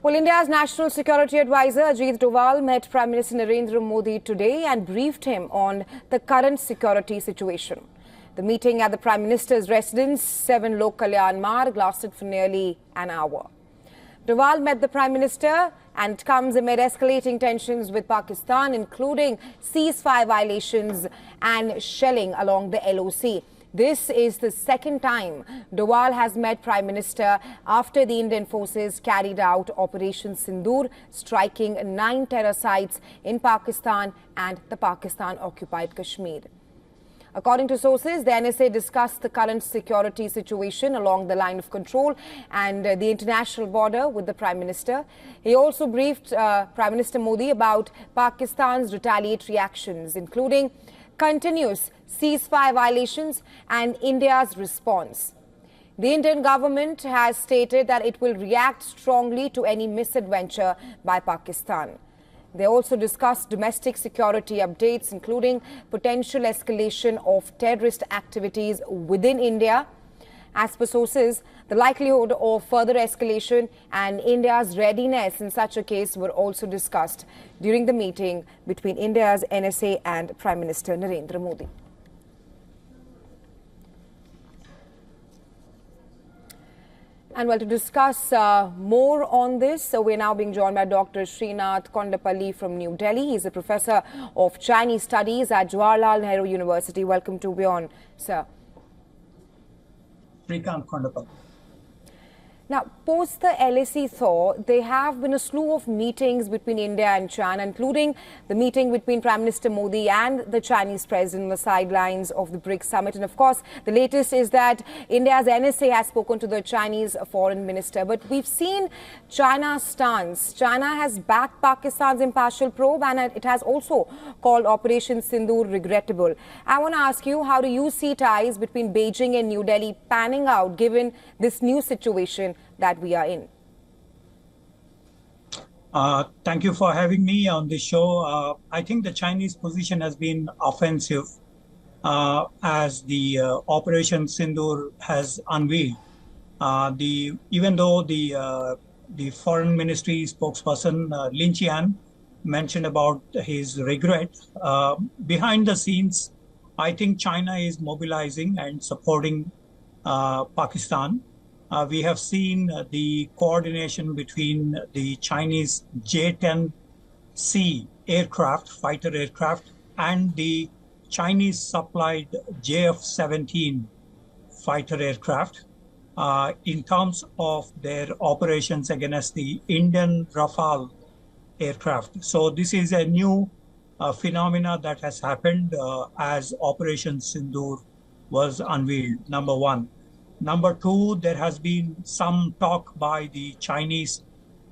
Well, India's National Security Advisor Ajit Doval met Prime Minister Narendra Modi today and briefed him on the current security situation. The meeting at the Prime Minister's residence, 7 Lok Kalyan Marg, lasted for nearly an hour. Doval met the Prime Minister and it comes amid escalating tensions with Pakistan, including ceasefire violations and shelling along the LOC. This is the second time Doval has met Prime Minister after the Indian forces carried out Operation Sindoor, striking 9 terror sites in Pakistan and the Pakistan-occupied Kashmir. According to sources, the NSA discussed the current security situation along the line of control and the international border with the Prime Minister. He also briefed Prime Minister Modi about Pakistan's retaliatory actions, including continuous ceasefire violations and India's response. The Indian government has stated that it will react strongly to any misadventure by Pakistan. They also discussed domestic security updates, including potential escalation of terrorist activities within India. As per sources, the likelihood of further escalation and India's readiness in such a case were also discussed during the meeting between India's NSA and Prime Minister Narendra Modi. And well, to discuss more on this, we're now being joined by Dr. Srinath Kondapalli from New Delhi. He's a professor of Chinese studies at Jawaharlal Nehru University. Welcome to WION, sir. Srikant Kondapalli. Now, post the LAC thaw, there have been a slew of meetings between India and China, including the meeting between Prime Minister Modi and the Chinese president on the sidelines of the BRICS summit. And of course, the latest is that India's NSA has spoken to the Chinese foreign minister. But we've seen China's stance. China has backed Pakistan's impartial probe and it has also called Operation Sindoor regrettable. I want to ask you, how do you see ties between Beijing and New Delhi panning out given this new situation that we are in? Thank you for having me on this show. I think the Chinese position has been offensive as the Operation Sindoor has unveiled. Even though the Foreign Ministry spokesperson Lin Qian mentioned about his regret, behind the scenes, I think China is mobilizing and supporting Pakistan. We have seen the coordination between the Chinese J-10C aircraft, fighter aircraft, and the Chinese supplied JF-17 fighter aircraft in terms of their operations against the Indian Rafale aircraft. So this is a new phenomena that has happened as Operation Sindoor was unveiled, number one. Number two, there has been some talk by the Chinese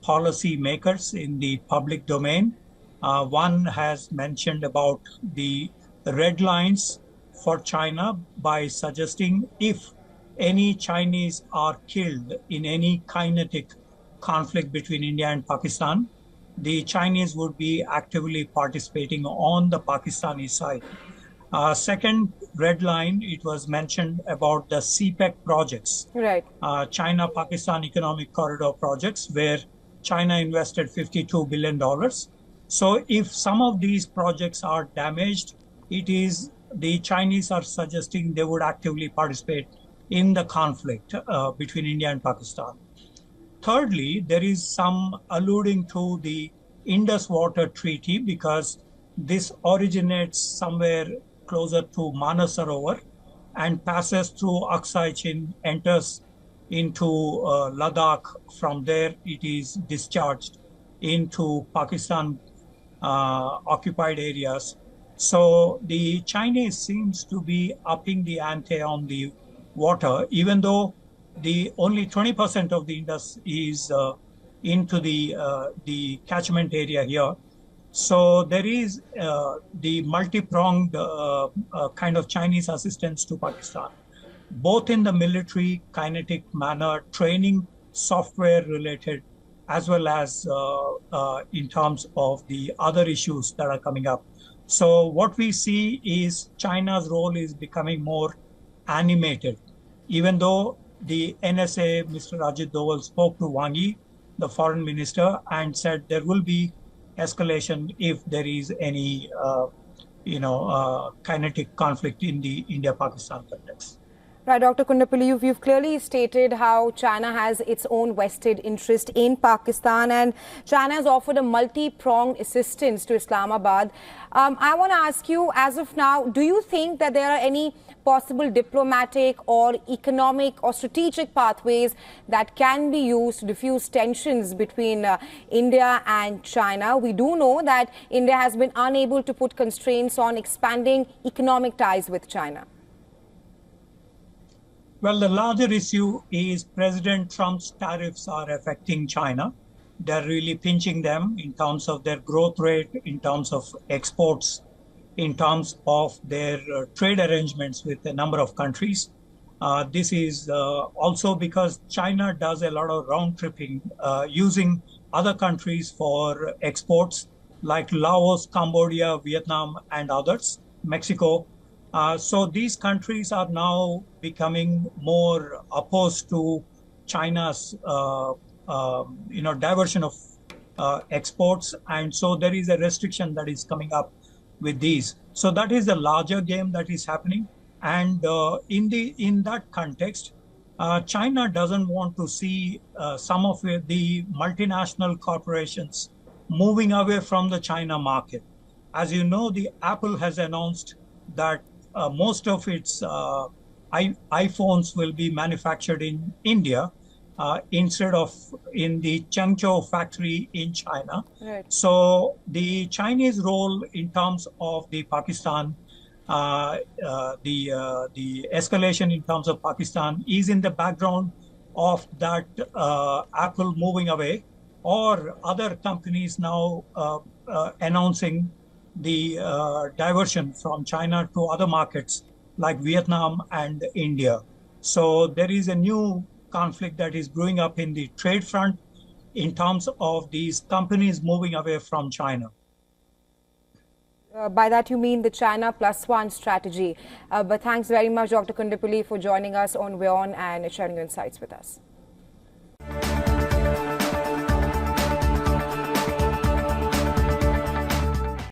policy makers in the public domain. One has mentioned about the red lines for China by suggesting if any Chinese are killed in any kinetic conflict between India and Pakistan, the Chinese would be actively participating on the Pakistani side. Second red line, it was mentioned about the CPEC projects, right? China-Pakistan Economic Corridor projects, where China invested $52 billion. So if some of these projects are damaged, the Chinese are suggesting they would actively participate in the conflict between India and Pakistan. Thirdly, there is some alluding to the Indus Water Treaty because this originates somewhere closer to Manasarovar and passes through Aksai Chin, enters into Ladakh. From there, it is discharged into Pakistan occupied areas. So the Chinese seems to be upping the ante on the water, even though the only 20% of the Indus is into the catchment area here. So there is the multi-pronged kind of Chinese assistance to Pakistan, both in the military kinetic manner, training software related, as well as in terms of the other issues that are coming up. So what we see is China's role is becoming more animated, even though the NSA, Mr. Ajit Doval spoke to Wang Yi the foreign minister, and said there will be escalation if there is any, kinetic conflict in the India-Pakistan context. Right, Dr. Kundapalli, you've clearly stated how China has its own vested interest in Pakistan, and China has offered a multi-pronged assistance to Islamabad. I want to ask you, as of now, do you think that there are any possible diplomatic or economic or strategic pathways that can be used to diffuse tensions between India and China? We do know that India has been unable to put constraints on expanding economic ties with China. Well, the larger issue is President Trump's tariffs are affecting China. They're really pinching them in terms of their growth rate, in terms of exports, in terms of their trade arrangements with a number of countries. This is also because China does a lot of round tripping using other countries for exports like Laos, Cambodia, Vietnam, and others, Mexico. So these countries are now becoming more opposed to China's, diversion of exports, and so there is a restriction that is coming up with these. So that is the larger game that is happening, and in that context, China doesn't want to see some of the multinational corporations moving away from the China market. As you know, the Apple has announced that most of its iPhones will be manufactured in India instead of in the Changzhou factory in China. Right. So the Chinese role in terms of the Pakistan, the escalation in terms of Pakistan is in the background of that Apple moving away, or other companies now announcing the diversion from China to other markets like Vietnam and India. So there is a new conflict that is brewing up in the trade front in terms of these companies moving away from China. By that you mean the China +1 strategy. But thanks very much, Dr. Kundapalli, for joining us on WION and sharing your insights with us.